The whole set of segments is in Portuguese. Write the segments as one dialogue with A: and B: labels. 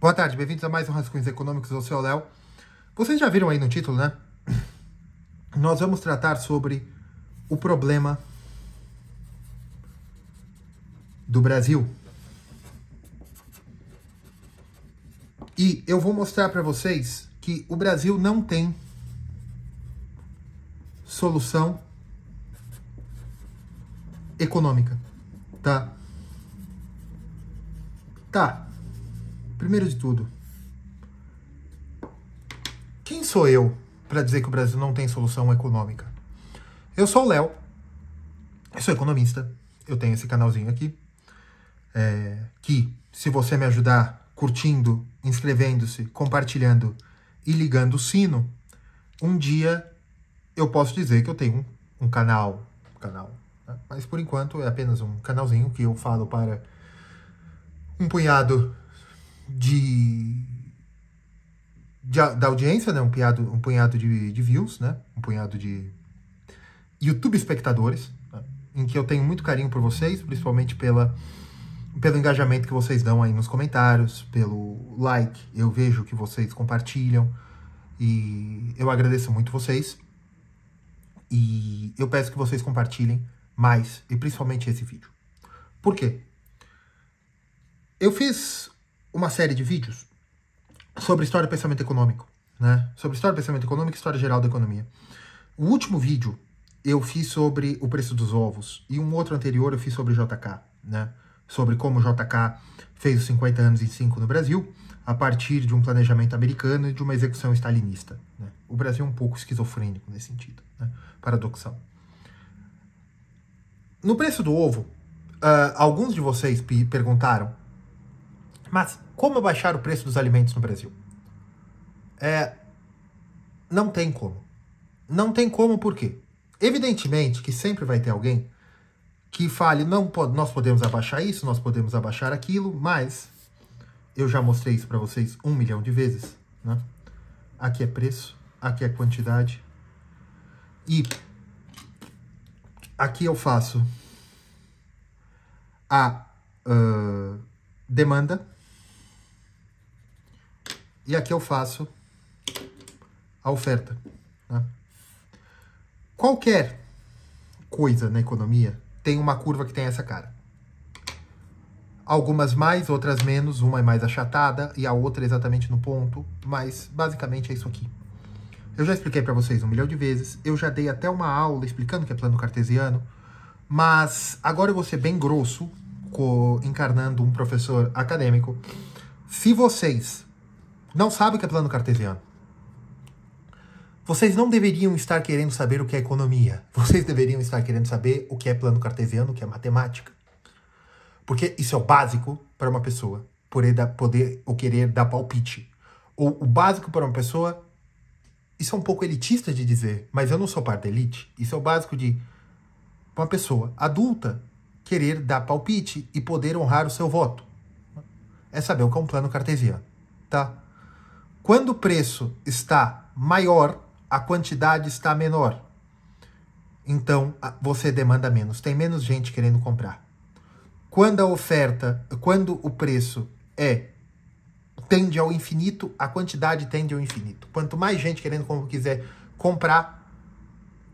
A: Boa tarde, bem-vindos a mais um Rascunhos Econômicos, eu sou o Léo. Vocês já viram aí no título, né? Nós vamos tratar sobre o problema do Brasil. E eu vou mostrar para vocês que o Brasil não tem solução econômica, tá? Primeiro de tudo, quem sou eu para dizer que o Brasil não tem solução econômica? Eu sou o Léo, eu sou economista, eu tenho esse canalzinho aqui, que se você me ajudar curtindo, inscrevendo-se, compartilhando e ligando o sino, um dia eu posso dizer que eu tenho um canal, né? Mas por enquanto é apenas um canalzinho que eu falo para um punhado da audiência, né? Um punhado de views, né? Um punhado de YouTube espectadores, né? Em que eu tenho muito carinho por vocês, principalmente pelo engajamento que vocês dão aí nos comentários, pelo like, eu vejo que vocês compartilham e eu agradeço muito vocês. E eu peço que vocês compartilhem mais, e principalmente esse vídeo. Por quê? Eu fiz uma série de vídeos sobre história e pensamento econômico, né? Sobre história, pensamento econômico e história geral da economia. O último vídeo eu fiz sobre o preço dos ovos, e um outro anterior eu fiz sobre JK, né? Sobre como o JK fez os 50 anos em 5 no Brasil, a partir de um planejamento americano e de uma execução stalinista, né? O Brasil é um pouco esquizofrênico nesse sentido, né? Paradoxal. No preço do ovo, alguns de vocês perguntaram, mas como baixar o preço dos alimentos no Brasil? Não tem como. Não tem como por quê? Evidentemente que sempre vai ter alguém que fale, nós podemos abaixar isso, nós podemos abaixar aquilo, mas eu já mostrei isso para vocês 1 milhão de vezes, né? Aqui é preço, aqui é quantidade. E aqui eu faço a demanda. E aqui eu faço a oferta, né? Qualquer coisa na economia tem uma curva que tem essa cara. Algumas mais, outras menos. Uma é mais achatada e a outra exatamente no ponto. Mas basicamente é isso aqui. Eu já expliquei para vocês 1 milhão de vezes. Eu já dei até uma aula explicando o que é plano cartesiano. Mas agora eu vou ser bem grosso, encarnando um professor acadêmico. Se vocês não sabem o que é plano cartesiano, vocês não deveriam estar querendo saber o que é economia. Vocês deveriam estar querendo saber o que é plano cartesiano, o que é matemática. Porque isso é o básico para uma pessoa poder ou querer dar palpite. Ou o básico para uma pessoa, isso é um pouco elitista de dizer, mas eu não sou parte da elite. Isso é o básico de uma pessoa adulta querer dar palpite e poder honrar o seu voto. É saber o que é um plano cartesiano, tá? Quando o preço está maior, a quantidade está menor. Então, você demanda menos. Tem menos gente querendo comprar. Quando o preço tende ao infinito, a quantidade tende ao infinito. Quanto mais gente quiser comprar,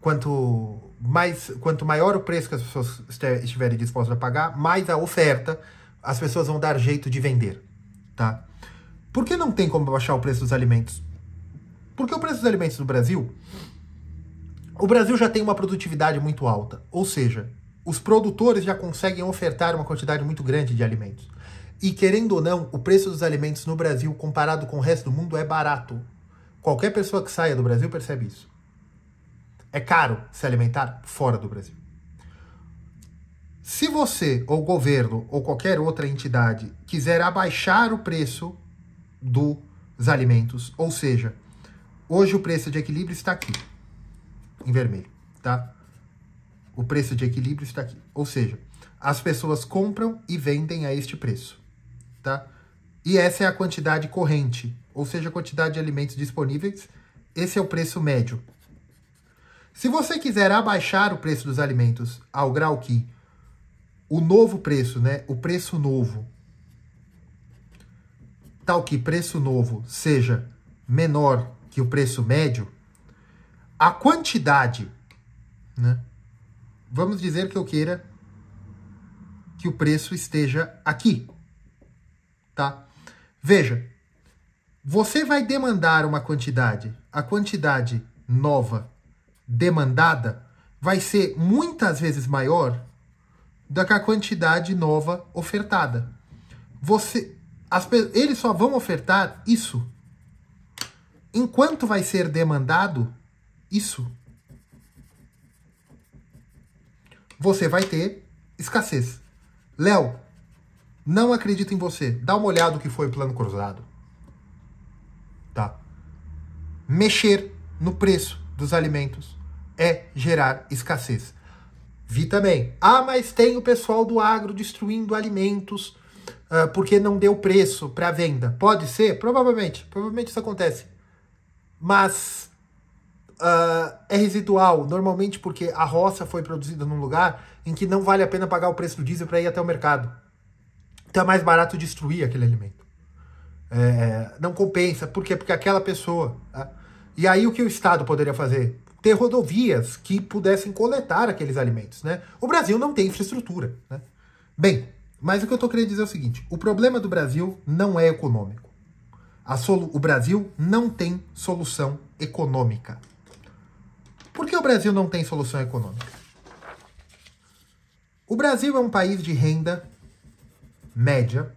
A: quanto maior o preço que as pessoas estiverem dispostas a pagar, mais a oferta, as pessoas vão dar jeito de vender, tá? Por que não tem como baixar o preço dos alimentos? Porque o preço dos alimentos no Brasil, o Brasil já tem uma produtividade muito alta. Ou seja, os produtores já conseguem ofertar uma quantidade muito grande de alimentos. E querendo ou não, o preço dos alimentos no Brasil, comparado com o resto do mundo, é barato. Qualquer pessoa que saia do Brasil percebe isso. É caro se alimentar fora do Brasil. Se você, ou governo, ou qualquer outra entidade, quiser abaixar o preço dos alimentos, ou seja, hoje o preço de equilíbrio está aqui, em vermelho, tá? O preço de equilíbrio está aqui. Ou seja, as pessoas compram e vendem a este preço, tá? E essa é a quantidade corrente, ou seja, a quantidade de alimentos disponíveis. Esse é o preço médio. Se você quiser abaixar o preço dos alimentos ao grau que o novo preço, né? O preço novo tal que preço novo seja menor que o preço médio, a quantidade, né? Vamos dizer que eu queira que o preço esteja aqui, tá? Veja, você vai demandar uma quantidade, a quantidade nova demandada vai ser muitas vezes maior do que a quantidade nova ofertada. Eles só vão ofertar isso enquanto vai ser demandado isso. Você vai ter escassez. Léo, não acredito em você. Dá uma olhada no que foi o plano cruzado. Tá? Mexer no preço dos alimentos é gerar escassez. Vi também. Ah, mas tem o pessoal do agro destruindo alimentos porque não deu preço para venda. Pode ser? Provavelmente. Provavelmente isso acontece. Mas é residual. Normalmente porque a roça foi produzida num lugar em que não vale a pena pagar o preço do diesel para ir até o mercado. Então é mais barato destruir aquele alimento. Não compensa. Por quê? Porque aquela pessoa... E aí o que o Estado poderia fazer? Ter rodovias que pudessem coletar aqueles alimentos, né? O Brasil não tem infraestrutura, né? Bem, mas o que eu estou querendo dizer é o seguinte. O problema do Brasil não é econômico. O Brasil não tem solução econômica. Por que o Brasil não tem solução econômica? O Brasil é um país de renda média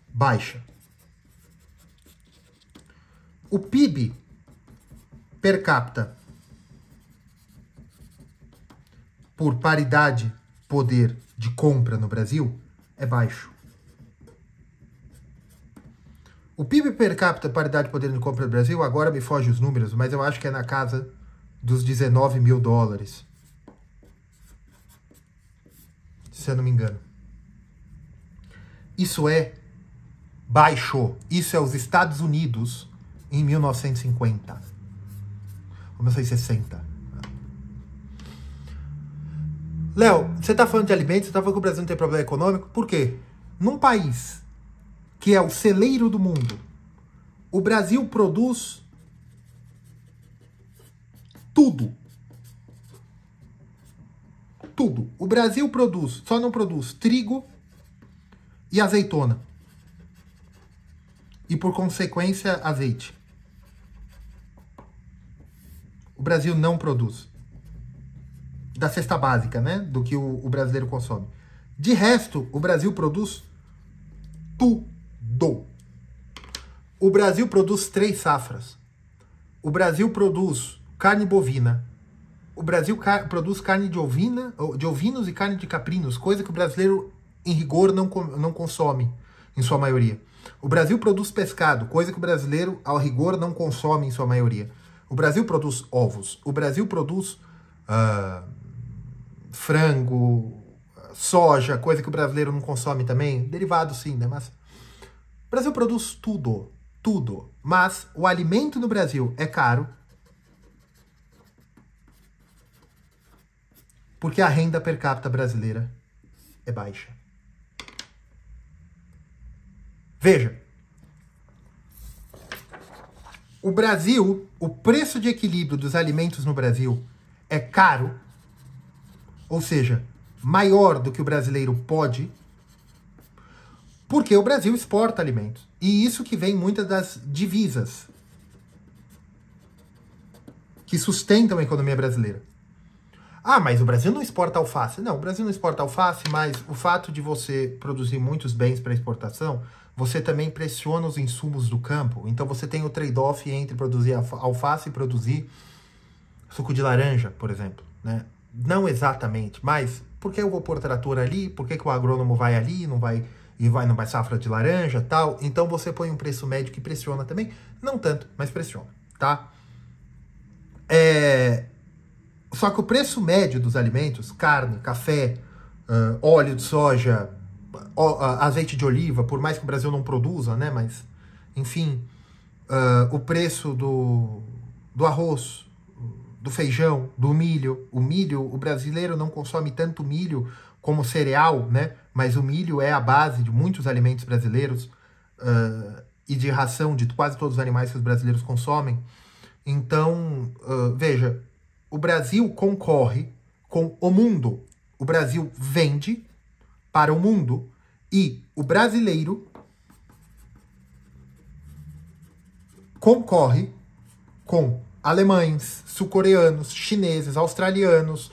A: baixa. O PIB per capita por paridade poder de compra no Brasil é baixo. O PIB per capita paridade de poder de compra no Brasil, agora me foge os números, mas eu acho que é na casa dos 19 mil dólares. Se eu não me engano. Isso é baixo. Isso é os Estados Unidos em 1950. Ou 1960. Léo, você está falando de alimentos, você está falando que o Brasil não tem problema econômico. Por quê? Num país que é o celeiro do mundo, o Brasil produz tudo. Tudo. O Brasil produz, só não produz trigo e azeitona. E por consequência, azeite. O Brasil não produz. Da cesta básica, né? Do que o brasileiro consome. De resto, o Brasil produz tudo. O Brasil produz 3 safras. O Brasil produz carne bovina. O Brasil produz carne de ovinos e carne de caprinos, coisa que o brasileiro, em rigor, não consome, em sua maioria. O Brasil produz pescado, coisa que o brasileiro, ao rigor, não consome em sua maioria. O Brasil produz ovos. O Brasil produz frango, soja, coisa que o brasileiro não consome também. Derivado sim, né? Mas o Brasil produz tudo, tudo. Mas o alimento no Brasil é caro porque a renda per capita brasileira é baixa. Veja, o Brasil, o preço de equilíbrio dos alimentos no Brasil é caro, ou seja, maior do que o brasileiro pode, porque o Brasil exporta alimentos. E isso que vem muitas das divisas que sustentam a economia brasileira. Ah, mas o Brasil não exporta alface. Não, o Brasil não exporta alface, mas o fato de você produzir muitos bens para exportação, você também pressiona os insumos do campo. Então você tem o trade-off entre produzir alface e produzir suco de laranja, por exemplo, né? Não exatamente, mas por que eu vou pôr trator ali? Por que o agrônomo vai ali, não vai safra de laranja, tal? Então você põe um preço médio que pressiona também, não tanto, mas pressiona, tá? Só que o preço médio dos alimentos, carne, café, óleo de soja, azeite de oliva, por mais que o Brasil não produza, né? Mas, enfim, o preço do arroz, do feijão, do milho. O milho, o brasileiro não consome tanto milho como cereal, né? mas o milho é a base de muitos alimentos brasileiros e de ração de quase todos os animais que os brasileiros consomem. Então, veja, o Brasil concorre com o mundo. O Brasil vende para o mundo e o brasileiro concorre com alemães, sul-coreanos, chineses, australianos,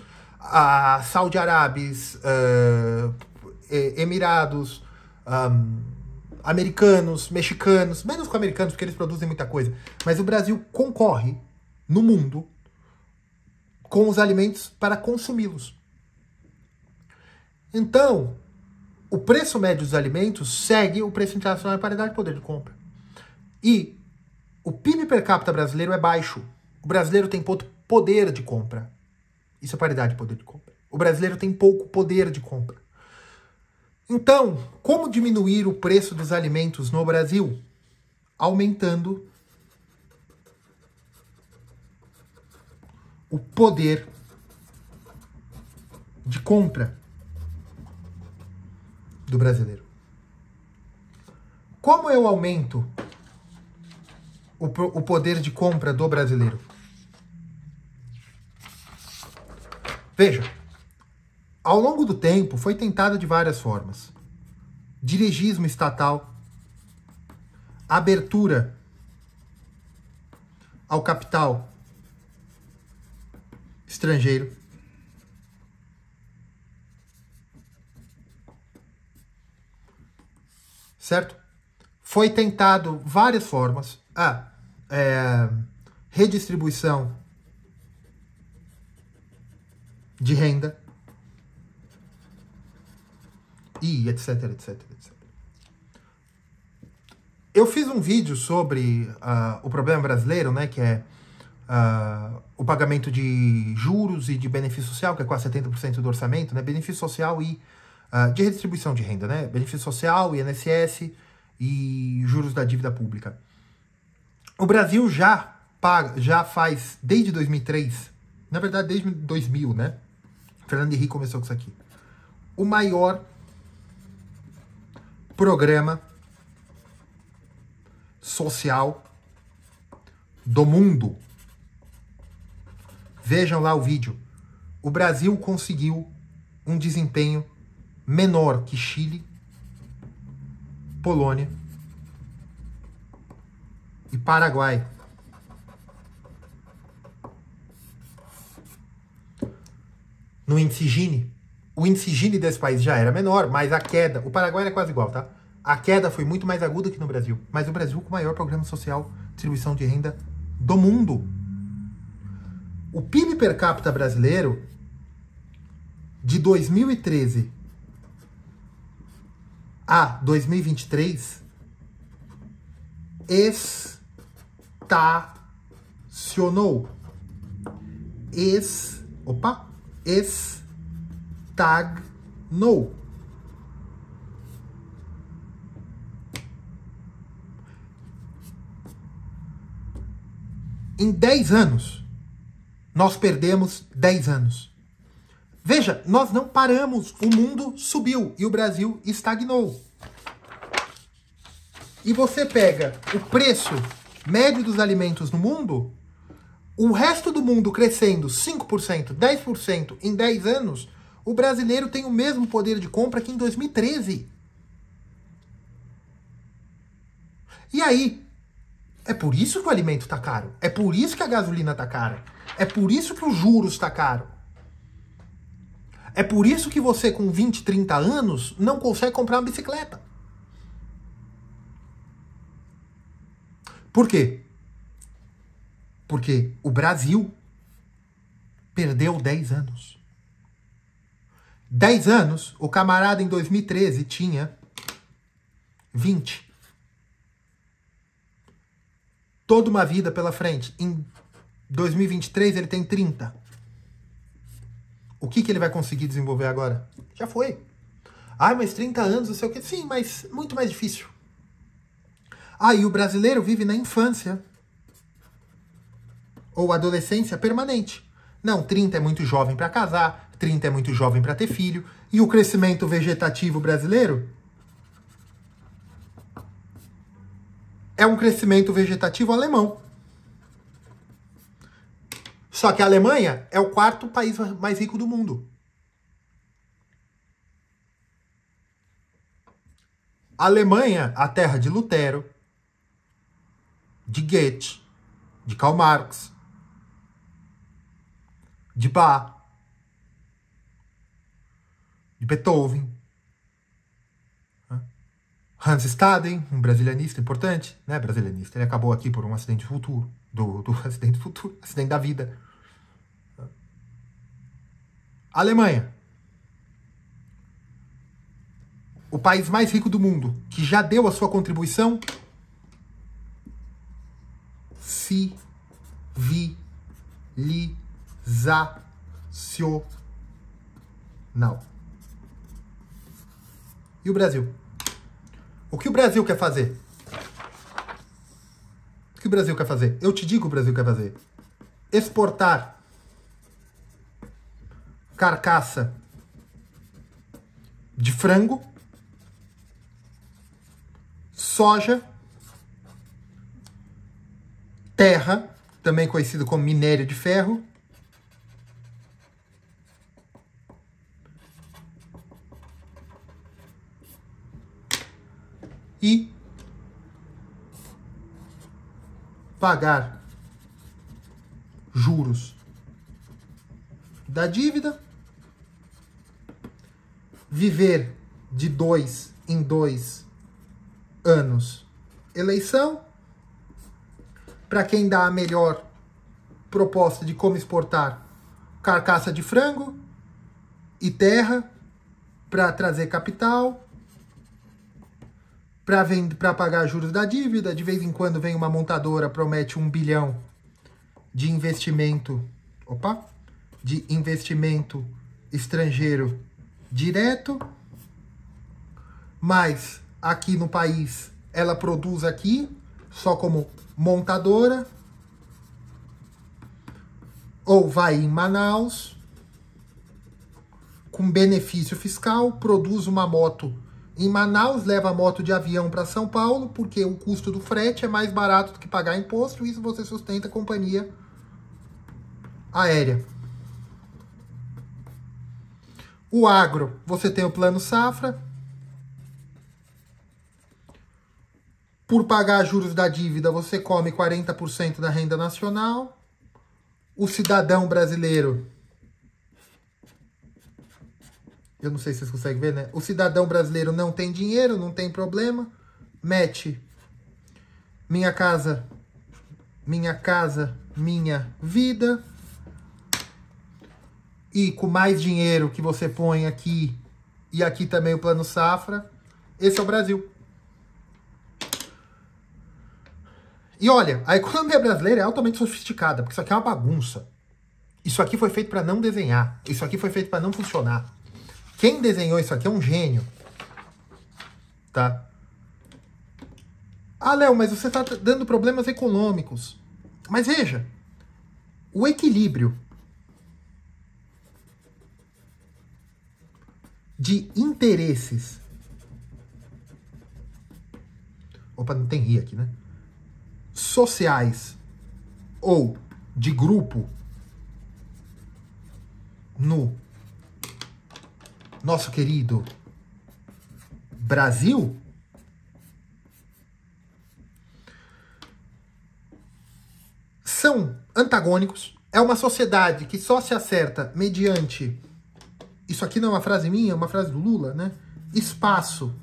A: saudi-arábies, emirados, americanos, mexicanos, menos com americanos porque eles produzem muita coisa, mas o Brasil concorre no mundo com os alimentos para consumi-los. Então, o preço médio dos alimentos segue o preço internacional de paridade de poder de compra. E o PIB per capita brasileiro é baixo. O brasileiro tem pouco poder de compra. Isso é paridade de poder de compra. O brasileiro tem pouco poder de compra. Então, como diminuir o preço dos alimentos no Brasil? Aumentando o poder de compra do brasileiro. Como eu aumento o poder de compra do brasileiro? Veja, ao longo do tempo foi tentado de várias formas. Dirigismo estatal, abertura ao capital estrangeiro, certo? Foi tentado várias formas. Redistribuição de renda e etc, etc, etc. Eu fiz um vídeo sobre o problema brasileiro, né, que é o pagamento de juros e de benefício social, que é quase 70% do orçamento, né, benefício social e de redistribuição de renda, né, benefício social, INSS e juros da dívida pública. O Brasil já faz, desde 2003, na verdade desde 2000, né, Fernando Henrique começou com isso aqui, o maior programa social do mundo. Vejam lá o vídeo. O Brasil conseguiu um desempenho menor que Chile, Polônia e Paraguai. No índice Gini. O índice Gini desse país já era menor, mas a queda... O Paraguai era quase igual, tá? A queda foi muito mais aguda que no Brasil. Mas o Brasil com o maior programa social de distribuição de renda do mundo. O PIB per capita brasileiro, de 2013 a 2023, estagnou. Em 10 anos, nós perdemos 10 anos. Veja, nós não paramos, o mundo subiu e o Brasil estagnou. E você pega o preço médio dos alimentos no mundo, o resto do mundo crescendo 5%, 10% em 10 anos, o brasileiro tem o mesmo poder de compra que em 2013. E aí? É por isso que o alimento está caro. É por isso que a gasolina está cara. É por isso que os juros está caro. É por isso que você com 20, 30 anos não consegue comprar uma bicicleta. Por quê? Porque o Brasil perdeu 10 anos. 10 anos, o camarada em 2013 tinha 20. Toda uma vida pela frente. Em 2023 ele tem 30. O que ele vai conseguir desenvolver agora? Já foi. Mas 30 anos, não sei o quê. Sim, mas muito mais difícil. E o brasileiro vive na infância ou adolescência permanente. Não, 30 é muito jovem para casar, 30 é muito jovem para ter filho. E o crescimento vegetativo brasileiro é um crescimento vegetativo alemão. Só que a Alemanha é o quarto país mais rico do mundo. A Alemanha, a terra de Lutero, de Goethe, de Karl Marx, de Bach, de Beethoven, Hans Staden, um brasilianista importante, né? Brasilianista. Ele acabou aqui por um acidente futuro, acidente da vida. Alemanha, o país mais rico do mundo, que já deu a sua contribuição civilizacional. E o Brasil? O que o Brasil quer fazer? O que o Brasil quer fazer? Eu te digo o que o Brasil quer fazer. Exportar carcaça de frango, soja, terra, também conhecido como minério de ferro, e pagar juros da dívida, viver de 2 em 2 anos eleição, para quem dá a melhor proposta de como exportar carcaça de frango e para trazer capital, para pagar juros da dívida. De vez em quando vem uma montadora, promete 1 bilhão de investimento, de investimento estrangeiro direto, mas aqui no país ela produz aqui só como montadora, ou vai em Manaus com benefício fiscal, produz uma moto em Manaus, leva a moto de avião para São Paulo, porque o custo do frete é mais barato do que pagar imposto, e isso você sustenta a companhia aérea. O agro, você tem o Plano Safra. Por pagar juros da dívida, você come 40% da renda nacional. O cidadão brasileiro, eu não sei se vocês conseguem ver, né? O cidadão brasileiro não tem dinheiro, não tem problema. Mete Minha Casa, Minha Vida. E com mais dinheiro que você põe aqui, e aqui também o Plano Safra, esse é o Brasil. E olha, a economia brasileira é altamente sofisticada, porque isso aqui é uma bagunça. Isso aqui foi feito para não desenhar. Isso aqui foi feito para não funcionar. Quem desenhou isso aqui é um gênio. Tá? Ah, Léo, mas você está dando problemas econômicos. Mas veja, o equilíbrio de interesses... Opa, não tem ri aqui, né? Sociais ou de grupo no nosso querido Brasil, são antagônicos. É uma sociedade que só se acerta mediante, isso aqui não é uma frase minha, é uma frase do Lula, né? Espaço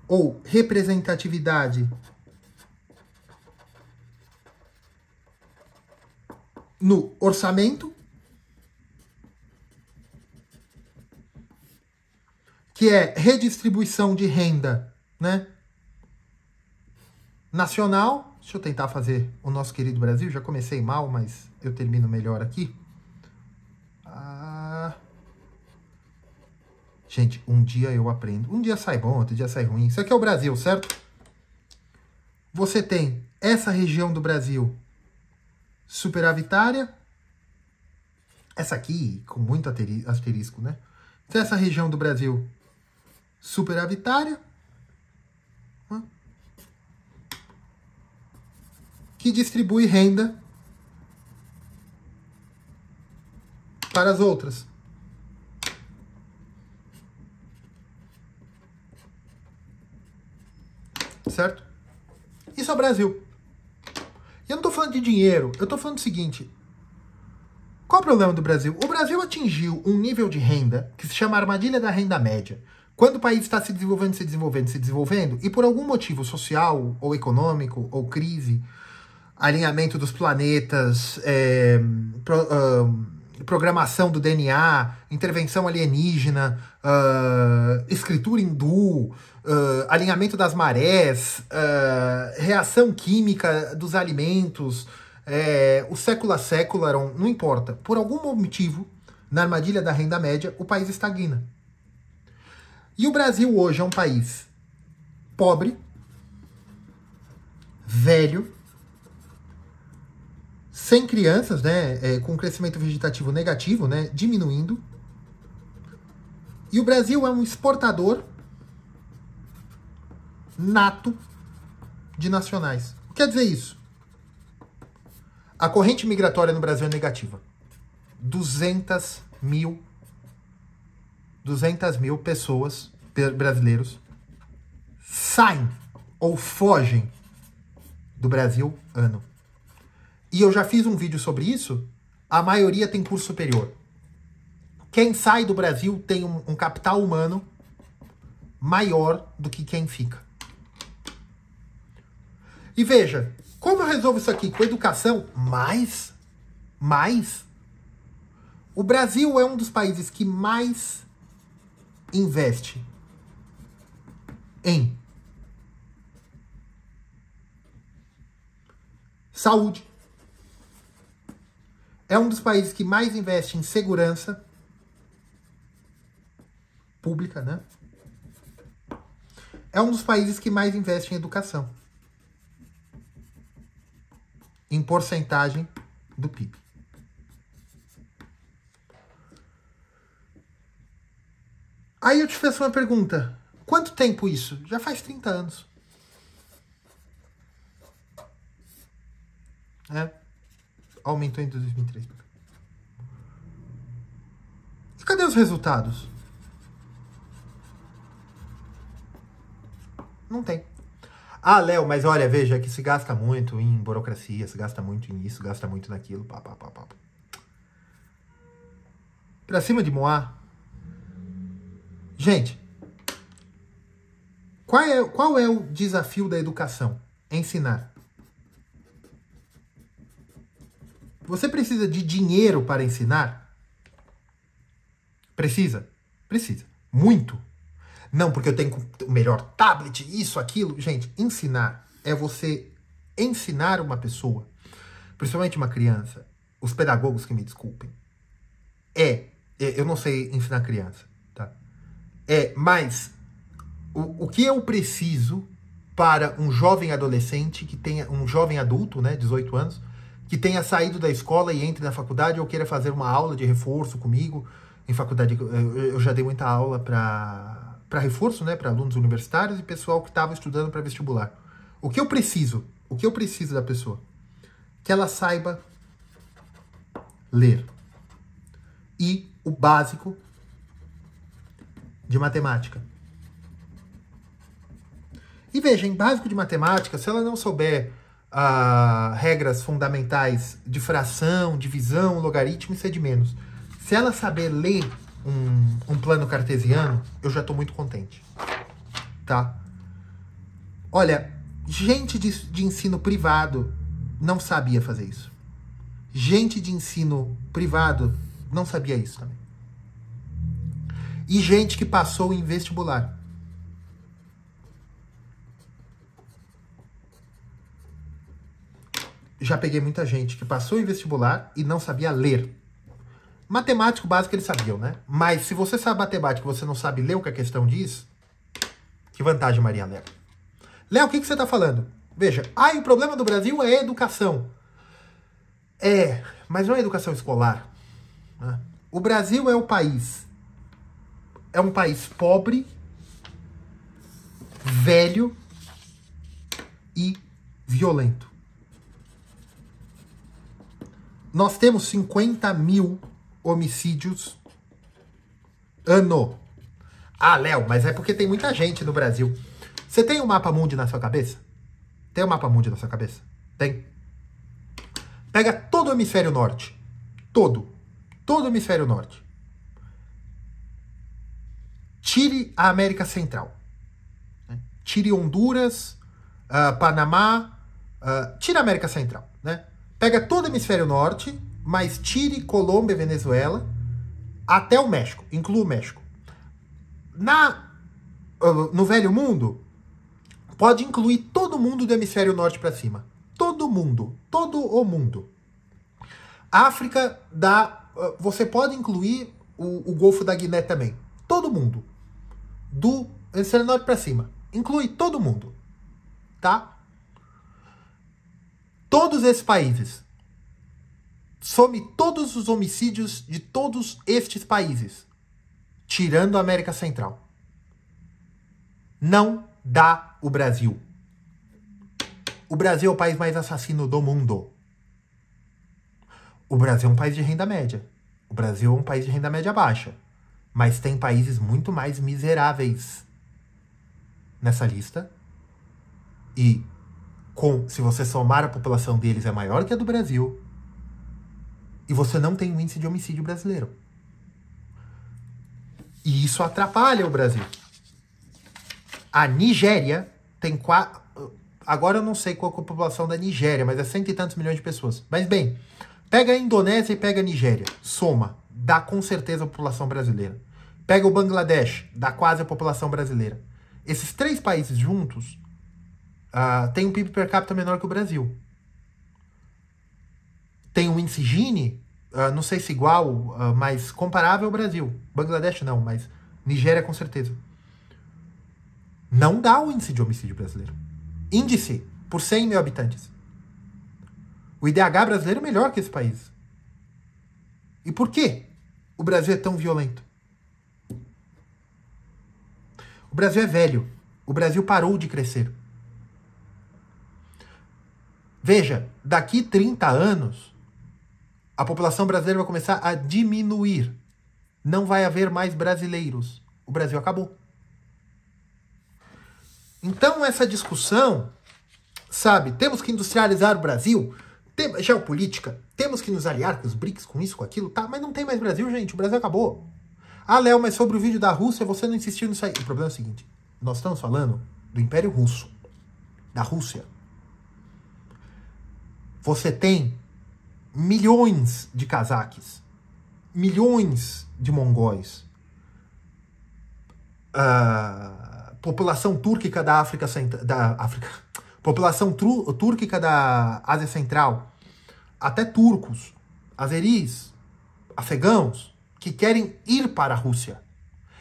A: ou representatividade no orçamento, que é redistribuição de renda, né, nacional. Deixa eu tentar fazer o nosso querido Brasil. Já comecei mal, mas eu termino melhor aqui. Gente, um dia eu aprendo. Um dia sai bom, outro dia sai ruim. Isso aqui é o Brasil, certo? Você tem essa região do Brasil superavitária, Essa aqui, com muito asterisco, né? Então, essa região do Brasil superavitária, né? Que distribui renda para as outras. Certo? Isso é o Brasil. E eu não tô falando de dinheiro, eu tô falando do seguinte. Qual o problema do Brasil? O Brasil atingiu um nível de renda que se chama armadilha da renda média. Quando o país está se desenvolvendo, se desenvolvendo, se desenvolvendo, e por algum motivo social, ou econômico, ou crise, alinhamento dos planetas, programação do DNA, intervenção alienígena, escritura hindu, alinhamento das marés, reação química dos alimentos, o sécula secularum, não importa. Por algum motivo, na armadilha da renda média, o país estagna. E o Brasil hoje é um país pobre, velho, sem crianças, né, com crescimento vegetativo negativo, né, diminuindo. E o Brasil é um exportador nato de nacionais. O que quer dizer isso? A corrente migratória no Brasil é negativa. 200 mil pessoas, brasileiros, saem ou fogem do Brasil ano. E eu já fiz um vídeo sobre isso, a maioria tem curso superior. Quem sai do Brasil tem um capital humano maior do que quem fica. E veja, como eu resolvo isso aqui? Com educação? Mais. O Brasil é um dos países que mais investe em saúde. É um dos países que mais investe em segurança pública, né? É um dos países que mais investe em educação. Em porcentagem do PIB. Aí eu te faço uma pergunta. Quanto tempo isso? Já faz 30 anos. Aumentou em 2023. E cadê os resultados? Não tem. Ah, Léo, mas olha, veja que se gasta muito em burocracia, se gasta muito nisso, gasta muito naquilo, pá. Pra cima de Moá. Gente, qual é o desafio da educação? Ensinar. Você precisa de dinheiro para ensinar? Precisa? Precisa. Muito. Não, porque eu tenho o melhor tablet, isso, aquilo. Gente, ensinar é você ensinar uma pessoa, principalmente uma criança, os pedagogos que me desculpem. Eu não sei ensinar criança, tá? Mas o que eu preciso para um jovem adolescente, que tenha um jovem adulto, né, 18 anos, que tenha saído da escola e entre na faculdade ou queira fazer uma aula de reforço comigo, em faculdade, eu já dei muita aula para reforço, né, para alunos universitários e pessoal que estava estudando para vestibular. O que eu preciso da pessoa? Que ela saiba ler. E o básico de matemática. E veja, em básico de matemática, se ela não souber regras fundamentais de fração, divisão, logaritmo, isso é de menos. Se ela saber ler um plano cartesiano, eu já estou muito contente. Tá? Olha, gente de ensino privado não sabia fazer isso. Gente de ensino privado não sabia isso também. E gente que passou em vestibular. Já peguei muita gente que passou em vestibular e não sabia ler. Matemático básico eles sabiam, né? Mas se você sabe matemática e você não sabe ler o que a questão diz, que vantagem, Maria Léo? Léo, o que você está falando? Veja, o problema do Brasil é a educação. Mas não é educação escolar. né? O Brasil é um país pobre, velho e violento. Nós temos 50 mil homicídios ano. Ah, Léo, mas é porque tem muita gente no Brasil. Você tem um mapa mundi na sua cabeça? Tem um mapa mundi na sua cabeça? Tem. Pega todo o hemisfério norte. Todo o hemisfério norte. Tire a América Central. Tire Honduras, Panamá, tire a América Central, né? Pega todo o hemisfério norte, mas tire Colômbia e Venezuela até o México, inclua o México. No Velho Mundo, pode incluir todo mundo do hemisfério norte para cima. Todo mundo, todo o mundo. África você pode incluir o Golfo da Guiné também. Todo mundo. Do hemisfério norte para cima. Inclui todo mundo. Tá? Todos esses países. Some todos os homicídios de todos estes países. Tirando a América Central. Não dá o Brasil. O Brasil é o país mais assassino do mundo. O Brasil é um país de renda média. O Brasil é um país de renda média baixa. Mas tem países muito mais miseráveis nessa lista. E se você somar a população deles é maior que a do Brasil. E você não tem um índice de homicídio brasileiro. E isso atrapalha o Brasil. A Nigéria tem agora eu não sei qual é a população da Nigéria, mas é 100 e tantos milhões de pessoas. Mas bem, pega a Indonésia e pega a Nigéria. Soma, dá com certeza a população brasileira. Pega o Bangladesh, dá quase a população brasileira. Esses 3 países juntos têm um PIB per capita menor que o Brasil. Tem um índice Gini, não sei se igual, mas comparável ao Brasil. Bangladesh não, mas Nigéria com certeza. Não dá o índice de homicídio brasileiro. Índice por 100 mil habitantes. O IDH brasileiro é melhor que esse país. E por quê o Brasil é tão violento? O Brasil é velho. O Brasil parou de crescer. Veja, daqui 30 anos, a população brasileira vai começar a diminuir. Não vai haver mais brasileiros. O Brasil acabou. Então, essa discussão, sabe, temos que industrializar o Brasil, geopolítica, temos que nos aliar com os BRICS, com isso, com aquilo, tá, mas não tem mais Brasil, gente, o Brasil acabou. Ah, Léo, mas sobre o vídeo da Rússia, você não insistiu nisso aí. O problema é o seguinte, nós estamos falando do Império Russo, da Rússia. Você tem milhões de cazaques, milhões de mongóis, população túrquica da África Central, população túrquica da Ásia Central, até turcos, azeris, afegãos, que querem ir para a Rússia.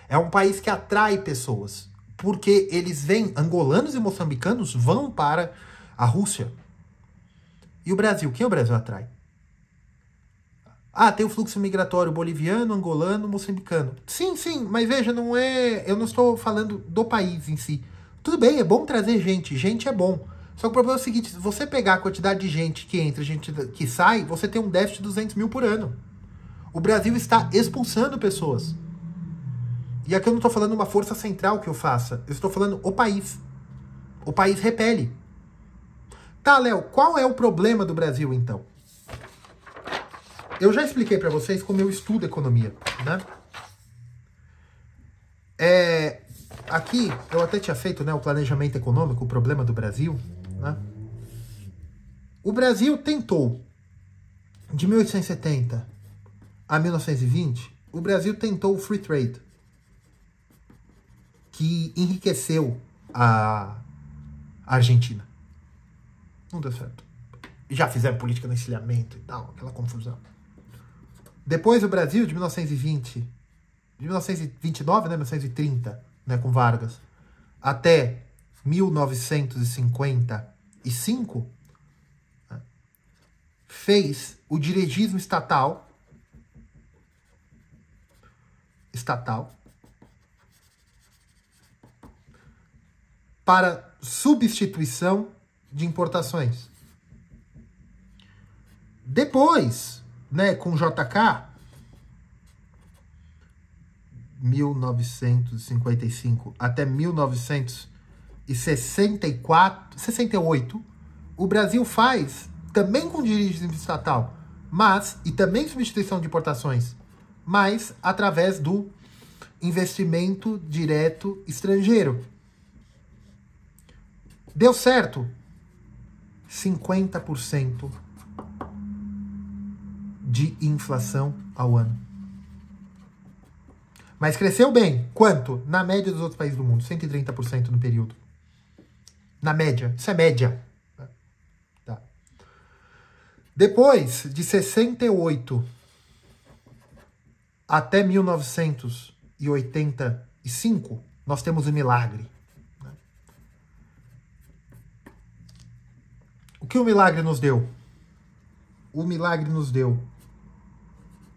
A: É um país que atrai pessoas, porque eles vêm, angolanos e moçambicanos vão para a Rússia. E o Brasil? Quem o Brasil atrai? Tem o fluxo migratório boliviano, angolano, moçambicano. Sim, mas veja, eu não estou falando do país em si. Tudo bem, é bom trazer gente é bom. Só que o problema é o seguinte, se você pegar a quantidade de gente que entra, gente que sai, você tem um déficit de 200 mil por ano. O Brasil está expulsando pessoas. E aqui eu não estou falando uma força central que eu faça, eu estou falando o país. O país repele. Tá, Léo, qual é o problema do Brasil, então? Eu já expliquei para vocês como eu estudo economia, né? Aqui, eu até tinha feito, né, o planejamento econômico, o problema do Brasil, né? O Brasil tentou, de 1870 a 1920, o Brasil tentou o free trade, que enriqueceu a Argentina. Não deu certo. Já fizeram política no encilhamento e tal, aquela confusão. Depois o Brasil, de 1929, né, 1930, né, com Vargas, até 1955, né, fez o dirigismo estatal estatal para substituição de importações. Depois, né, com JK, 1955 até 1968, o Brasil faz, também com dirigível estatal, e também substituição de importações, mas através do investimento direto estrangeiro. Deu certo? 50% de inflação ao ano. Mas cresceu bem. Quanto? Na média dos outros países do mundo. 130% no período. Na média. Isso é média. Tá. Depois, de 68 até 1985, nós temos o milagre. O que o milagre nos deu? O milagre nos deu,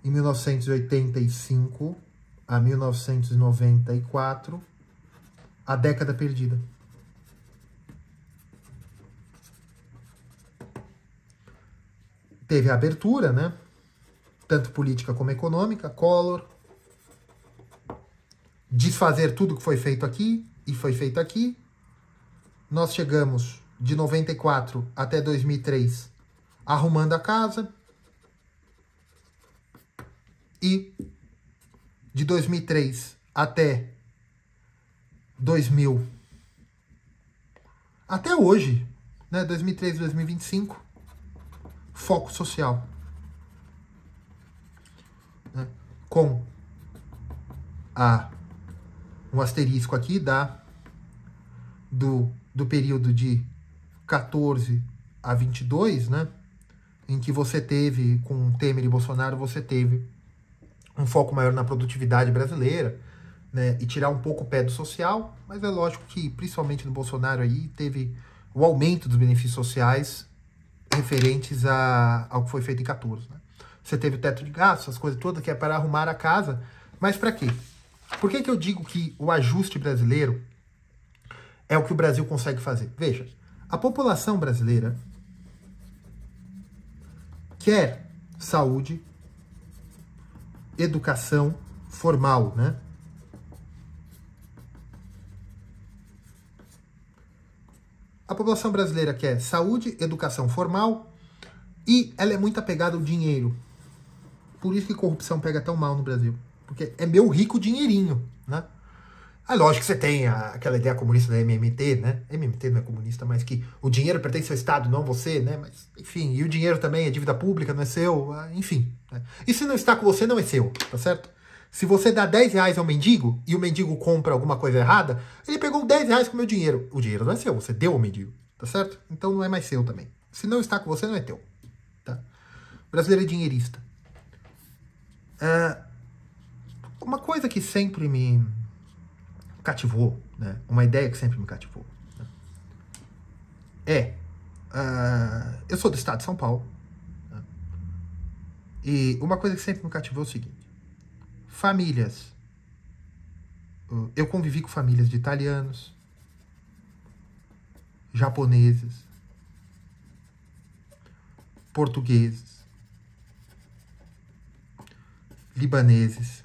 A: em 1985 a 1994, a década perdida. Teve a abertura, né? Tanto política como econômica, Collor, desfazer tudo que foi feito aqui, e foi feito aqui. Nós chegamos de 94 até 2003 arrumando a casa. E de 2003 até 2000, até hoje, né, 2003, 2025, foco social. Né, com um asterisco aqui do período de 14 a 22, né, em que você teve, com Temer e Bolsonaro, você teve um foco maior na produtividade brasileira, né, e tirar um pouco o pé do social, mas é lógico que, principalmente no Bolsonaro aí, teve o aumento dos benefícios sociais referentes ao que foi feito em 14. Né. Você teve o teto de gastos, as coisas todas, que é para arrumar a casa, mas para quê? Por que eu digo que o ajuste brasileiro é o que o Brasil consegue fazer? Veja, a população brasileira quer saúde, educação formal, né? A população brasileira quer saúde, educação formal e ela é muito apegada ao dinheiro. Por isso que corrupção pega tão mal no Brasil. Porque é meu rico dinheirinho, né? É lógico que você tem aquela ideia comunista da MMT, né? MMT não é comunista, mas que o dinheiro pertence ao Estado, não a você, né? Mas, enfim, e o dinheiro também é dívida pública, não é seu, enfim. Né? E se não está com você, não é seu, tá certo? Se você dá 10 reais ao mendigo e o mendigo compra alguma coisa errada, ele pegou 10 reais com o meu dinheiro. O dinheiro não é seu, você deu ao mendigo, tá certo? Então não é mais seu também. Se não está com você, não é teu. Tá? O brasileiro é dinheirista. Uma coisa que sempre me cativou, né? Uma ideia que sempre me cativou, né? Eu sou do estado de São Paulo, né? E uma coisa que sempre me cativou é o seguinte: famílias. Eu convivi com famílias de italianos, japoneses, portugueses, libaneses,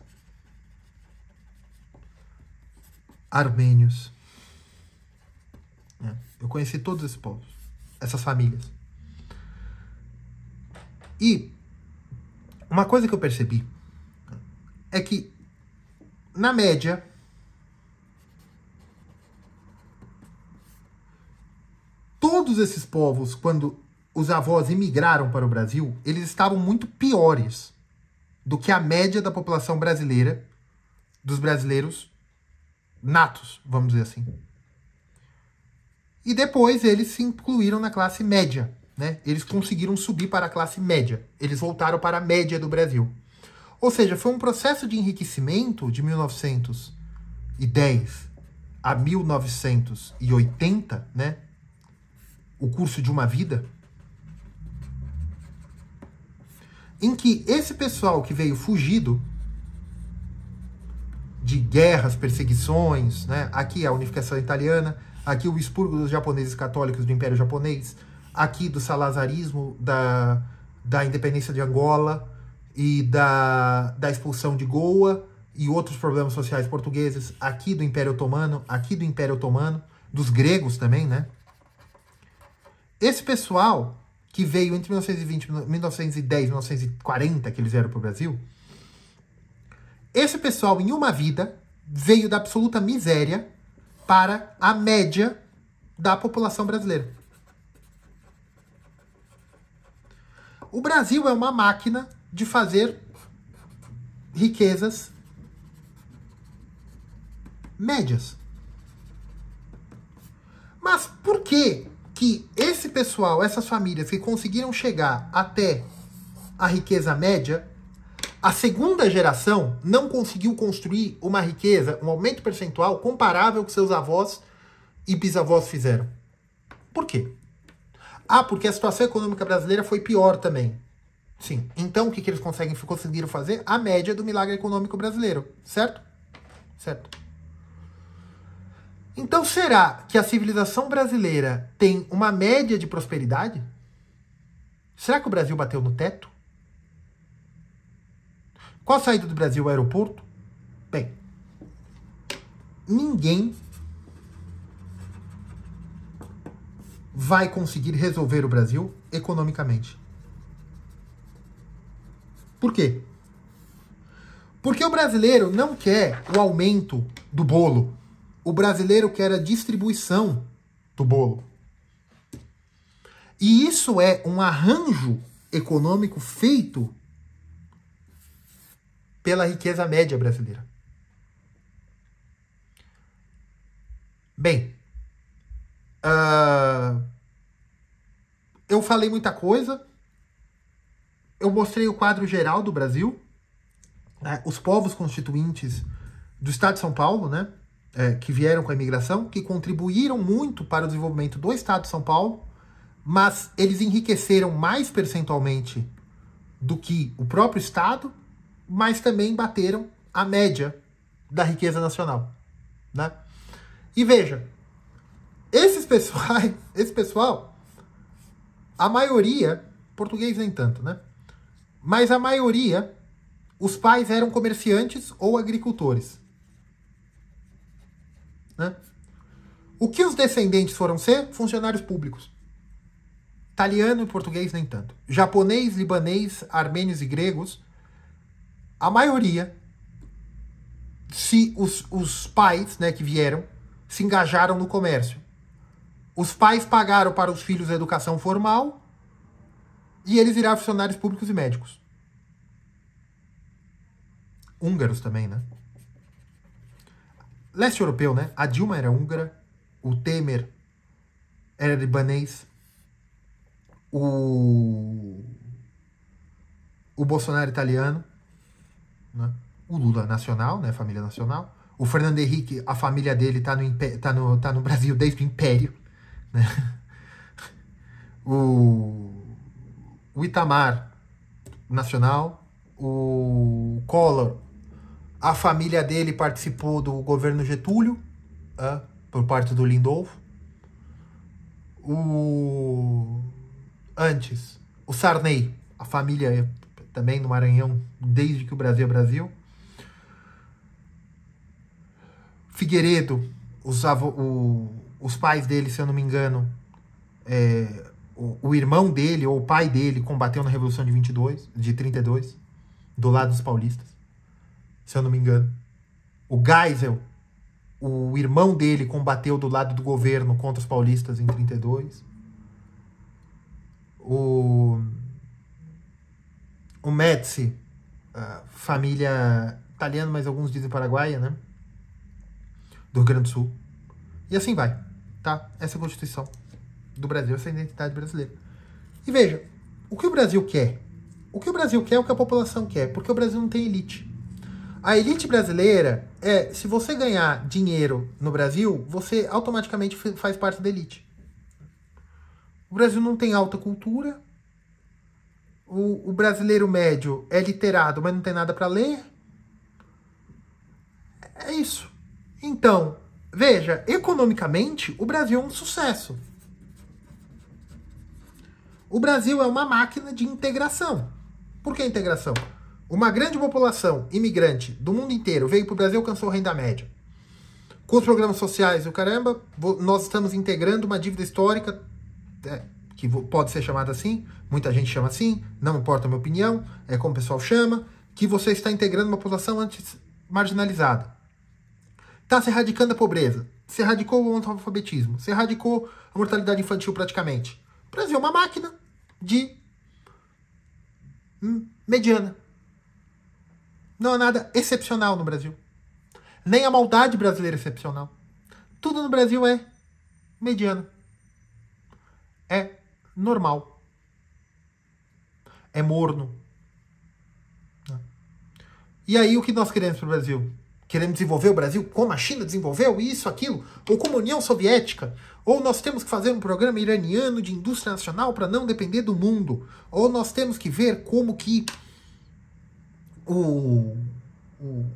A: armênios. Eu conheci todos esses povos, essas famílias. E uma coisa que eu percebi é que, na média, todos esses povos, quando os avós imigraram para o Brasil, eles estavam muito piores do que a média da população brasileira, dos brasileiros natos, vamos dizer assim. E depois eles se incluíram na classe média, né? Eles conseguiram subir para a classe média. Eles voltaram para a média do Brasil. Ou seja, foi um processo de enriquecimento de 1910 a 1980, né? O curso de uma vida, em que esse pessoal que veio fugido de guerras, perseguições, né? Aqui a unificação italiana, aqui o expurgo dos japoneses católicos do Império Japonês, aqui do salazarismo, da independência de Angola e da expulsão de Goa e outros problemas sociais portugueses, aqui do Império Otomano, dos gregos também, né? Esse pessoal que veio entre 1920, 1910 e 1940, que eles vieram para o Brasil, esse pessoal, em uma vida, veio da absoluta miséria para a média da população brasileira. O Brasil é uma máquina de fazer riquezas médias. Mas por que esse pessoal, essas famílias que conseguiram chegar até a riqueza média, a segunda geração não conseguiu construir uma riqueza, um aumento percentual comparável que seus avós e bisavós fizeram? Por quê? Ah, porque a situação econômica brasileira foi pior também. Sim. Então, o que eles conseguiram fazer? A média do milagre econômico brasileiro. Certo? Certo. Então, será que a civilização brasileira tem uma média de prosperidade? Será que o Brasil bateu no teto? Qual a saída do Brasil ao aeroporto? Bem, ninguém vai conseguir resolver o Brasil economicamente. Por quê? Porque o brasileiro não quer o aumento do bolo. O brasileiro quer a distribuição do bolo. E isso é um arranjo econômico feito pela riqueza média brasileira. Bem, eu falei muita coisa. Eu mostrei o quadro geral do Brasil, né, os povos constituintes do Estado de São Paulo, né, que vieram com a imigração, que contribuíram muito para o desenvolvimento do Estado de São Paulo, mas eles enriqueceram mais percentualmente do que o próprio Estado, mas também bateram a média da riqueza nacional, né? E veja, esse pessoal, a maioria, português nem tanto, né? Mas a maioria, os pais eram comerciantes ou agricultores, né? O que os descendentes foram ser? Funcionários públicos. Italiano e português nem tanto. Japonês, libanês, armênios e gregos, a maioria, se os pais, né, que vieram, se engajaram no comércio. Os pais pagaram para os filhos a educação formal e eles viraram funcionários públicos e médicos. Húngaros também, né? Leste europeu, né? A Dilma era húngara, o Temer era libanês, o Bolsonaro italiano, né? O Lula nacional, né? Família nacional. O Fernando Henrique, a família dele tá no Brasil desde o Império, né? O Itamar, nacional. O Collor, a família dele participou do governo Getúlio, por parte do Lindolfo. Antes, o Sarney, a família também no Maranhão, desde que o Brasil é Brasil. Figueiredo, os pais dele, se eu não me engano, o irmão dele ou o pai dele combateu na Revolução de 32, do lado dos paulistas, se eu não me engano. O Geisel, o irmão dele combateu do lado do governo contra os paulistas em 32. O Médici, família italiana, mas alguns dizem paraguaia, né? Do Rio Grande do Sul. E assim vai, tá? Essa é a Constituição do Brasil, essa é a identidade brasileira. E veja, o que o Brasil quer? O que o Brasil quer é o que a população quer, porque o Brasil não tem elite. A elite brasileira se você ganhar dinheiro no Brasil, você automaticamente faz parte da elite. O Brasil não tem alta cultura, o brasileiro médio é literado, mas não tem nada para ler. É isso. Então, veja, economicamente, o Brasil é um sucesso. O Brasil é uma máquina de integração. Por que integração? Uma grande população imigrante do mundo inteiro veio para o Brasil e alcançou renda média. Com os programas sociais e o caramba, nós estamos integrando uma dívida histórica, que pode ser chamada assim, muita gente chama assim, não importa a minha opinião, é como o pessoal chama, que você está integrando uma população antes marginalizada. Está se erradicando a pobreza, se erradicou o analfabetismo, se erradicou a mortalidade infantil praticamente. O Brasil é uma máquina de mediana. Não há nada excepcional no Brasil. Nem a maldade brasileira é excepcional. Tudo no Brasil é mediano. É normal. É morno. E aí o que nós queremos para o Brasil? Queremos desenvolver o Brasil como a China desenvolveu isso, aquilo, ou como a União Soviética, ou nós temos que fazer um programa iraniano de indústria nacional para não depender do mundo, ou nós temos que ver como que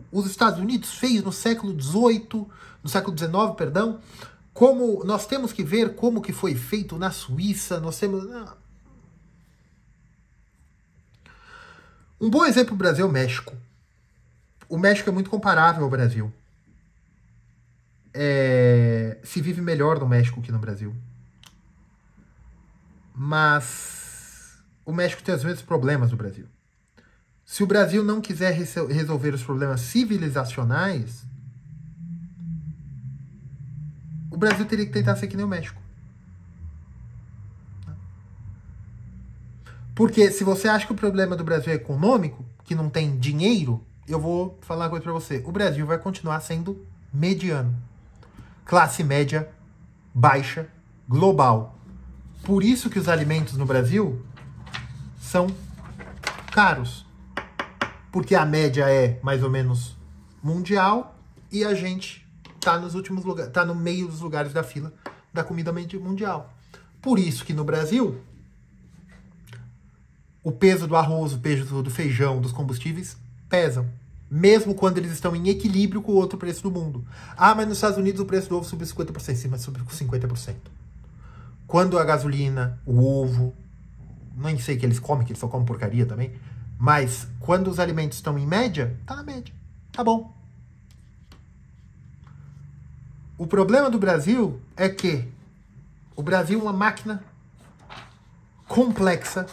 A: os Estados Unidos fez no século XVIII, no século XIX, perdão, como nós temos que ver como que foi feito na Suíça, nós temos... Um bom exemplo do Brasil é o México. O México é muito comparável ao Brasil. Se vive melhor no México que no Brasil. Mas o México tem os mesmos problemas do Brasil. Se o Brasil não quiser resolver os problemas civilizacionais, o Brasil teria que tentar ser que nem o México. Porque se você acha que o problema do Brasil é econômico, que não tem dinheiro, eu vou falar uma coisa pra você. O Brasil vai continuar sendo mediano. Classe média, baixa, global. Por isso que os alimentos no Brasil são caros. Porque a média é mais ou menos mundial e a gente tá nos últimos lugares, tá no meio dos lugares da fila da comida mundial. Por isso que no Brasil o peso do arroz, o peso do feijão, dos combustíveis pesam. Mesmo quando eles estão em equilíbrio com o outro preço do mundo. Ah, mas nos Estados Unidos o preço do ovo subiu 50%. Sim, mas subiu 50%. Quando a gasolina, o ovo, nem sei que eles comem, que eles só comem porcaria também. Mas quando os alimentos estão em média, tá na média. Tá bom. O problema do Brasil é que o Brasil é uma máquina complexa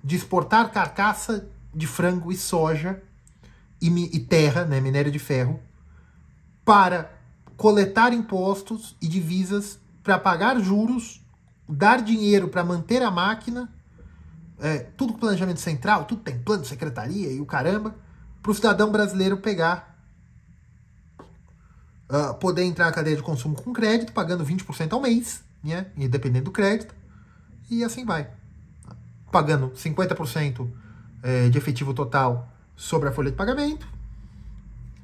A: de exportar carcaça de frango e soja e terra, né, minério de ferro, para coletar impostos e divisas para pagar juros, dar dinheiro para manter a máquina, tudo com planejamento central, tudo tem plano, secretaria e o caramba, para o cidadão brasileiro pegar, poder entrar na cadeia de consumo com crédito, pagando 20% ao mês, né, e dependendo do crédito, e assim vai. Pagando 50% de efetivo total sobre a folha de pagamento,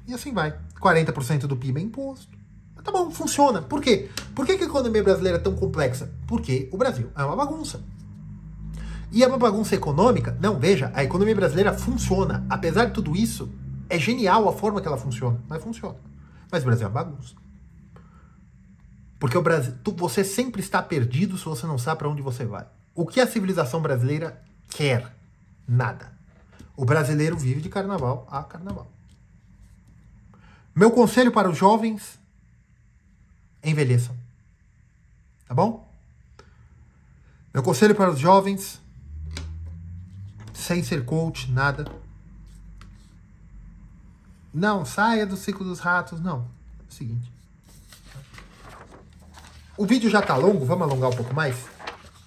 A: e assim vai. 40% do PIB é imposto. Tá bom, funciona. Por quê? Por que a economia brasileira é tão complexa? Porque o Brasil é uma bagunça. E é uma bagunça econômica? Não, veja, a economia brasileira funciona. Apesar de tudo isso, é genial a forma que ela funciona. Mas funciona. Mas o Brasil é uma bagunça. Porque o Brasil, você sempre está perdido se você não sabe para onde você vai. O que a civilização brasileira quer? Nada. O brasileiro vive de carnaval a carnaval. Meu conselho para os jovens: envelheçam. Tá bom? Meu conselho para os jovens, sem ser coach, nada. Não, saia do ciclo dos ratos, não. É o seguinte. O vídeo já tá longo, vamos alongar um pouco mais?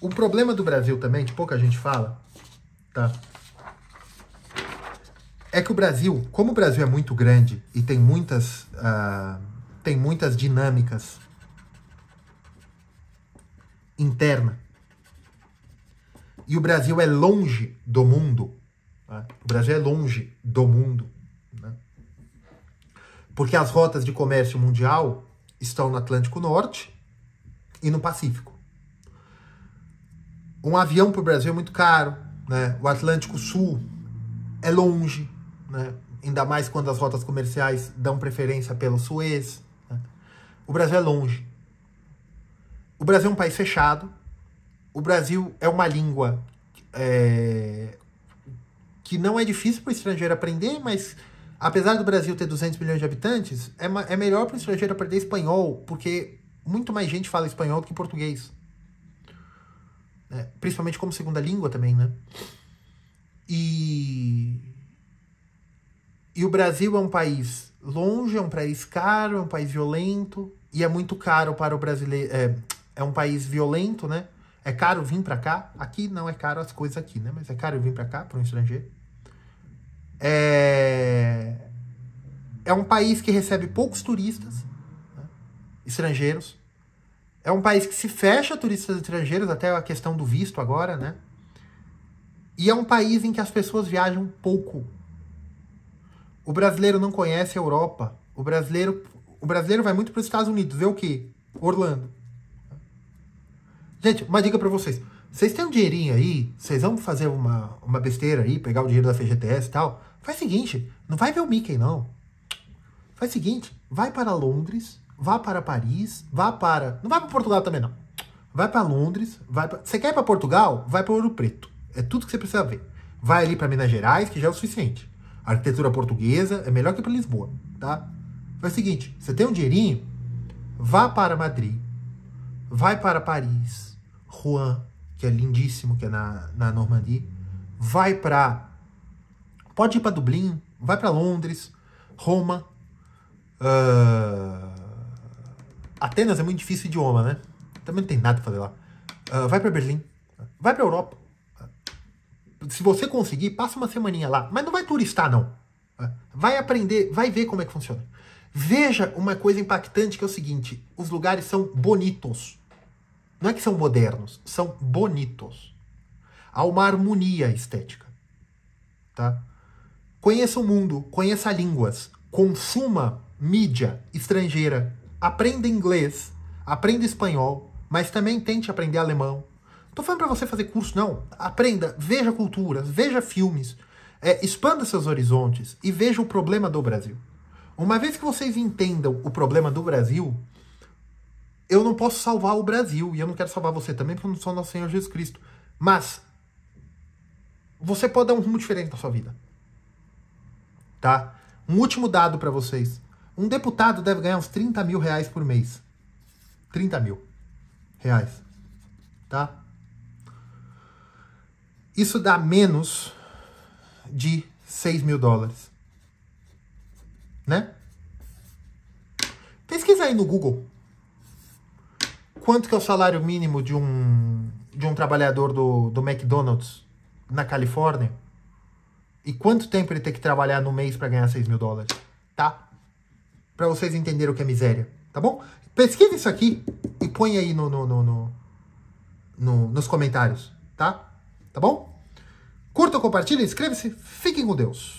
A: O problema do Brasil também, que pouca gente fala, tá? É que o Brasil, como o Brasil é muito grande e tem muitas dinâmicas internas, e o Brasil é longe do mundo, né? O Brasil é longe do mundo, né? Porque as rotas de comércio mundial estão no Atlântico Norte e no Pacífico. Um avião para o Brasil é muito caro, né? O Atlântico Sul é longe, né? ainda mais quando as rotas comerciais dão preferência pelo Suez. Né? O Brasil é longe. O Brasil é um país fechado. O Brasil é uma língua que não é difícil para o estrangeiro aprender, mas apesar do Brasil ter 200 milhões de habitantes, é melhor para o estrangeiro aprender espanhol, porque muito mais gente fala espanhol do que português. Principalmente como segunda língua também, né? E o Brasil é um país longe, é um país caro, é um país violento, e é muito caro para o brasileiro. É um país violento, né? É caro vir para cá. Aqui não é caro as coisas aqui, né? Mas é caro vir para cá, para um estrangeiro. É um país que recebe poucos turistas, né? Estrangeiros. É um país que se fecha a turistas estrangeiros, até a questão do visto agora, né? E é um país em que as pessoas viajam pouco. O brasileiro não conhece a Europa. O brasileiro vai muito para os Estados Unidos. Vê o quê? Orlando. Gente, uma dica para vocês. Vocês têm um dinheirinho aí, vocês vão fazer uma besteira aí, pegar o dinheiro da FGTS e tal. Faz o seguinte, não vai ver o Mickey, não. Faz o seguinte, vai para Londres, vá para Paris, não vai para Portugal também, não. Vai para Londres, você quer ir para Portugal? Vai para Ouro Preto. É tudo que você precisa ver. Vai ali para Minas Gerais, que já é o suficiente. A arquitetura portuguesa é melhor que para Lisboa, tá? Faz o seguinte, você tem um dinheirinho, vá para Madrid, vai para Paris, Rouen, que é lindíssimo, que é na Normandia, pode ir para Dublin, vai para Londres, Roma, Atenas é muito difícil o idioma, né? Também não tem nada pra fazer lá. Vai para Berlim, vai para Europa. Se você conseguir, passa uma semaninha lá, mas não vai turistar, não. Vai aprender, vai ver como é que funciona. Veja uma coisa impactante, que é o seguinte, os lugares são bonitos. Não é que são modernos, são bonitos. Há uma harmonia estética. Tá? Conheça o mundo, conheça línguas, consuma mídia estrangeira, aprenda inglês, aprenda espanhol, mas também tente aprender alemão. Não tô falando para você fazer curso, não. Aprenda, veja culturas, veja filmes, expanda seus horizontes e veja o problema do Brasil. Uma vez que vocês entendam o problema do Brasil, eu não posso salvar o Brasil, e eu não quero salvar você também, porque eu não sou nosso Senhor Jesus Cristo. Mas você pode dar um rumo diferente na sua vida. Tá? Um último dado para vocês. Um deputado deve ganhar uns 30 mil reais por mês. 30 mil reais. Tá? Isso dá menos de 6 mil dólares. Né? Pesquisa aí no Google. Quanto que é o salário mínimo de um trabalhador do McDonald's na Califórnia? E quanto tempo ele tem que trabalhar no mês para ganhar 6 mil dólares? Tá? Para vocês entenderem o que é miséria. Tá bom? Pesquisa isso aqui e põe aí nos comentários. Tá? Tá bom? Curta, compartilha, inscreva-se. Fiquem com Deus.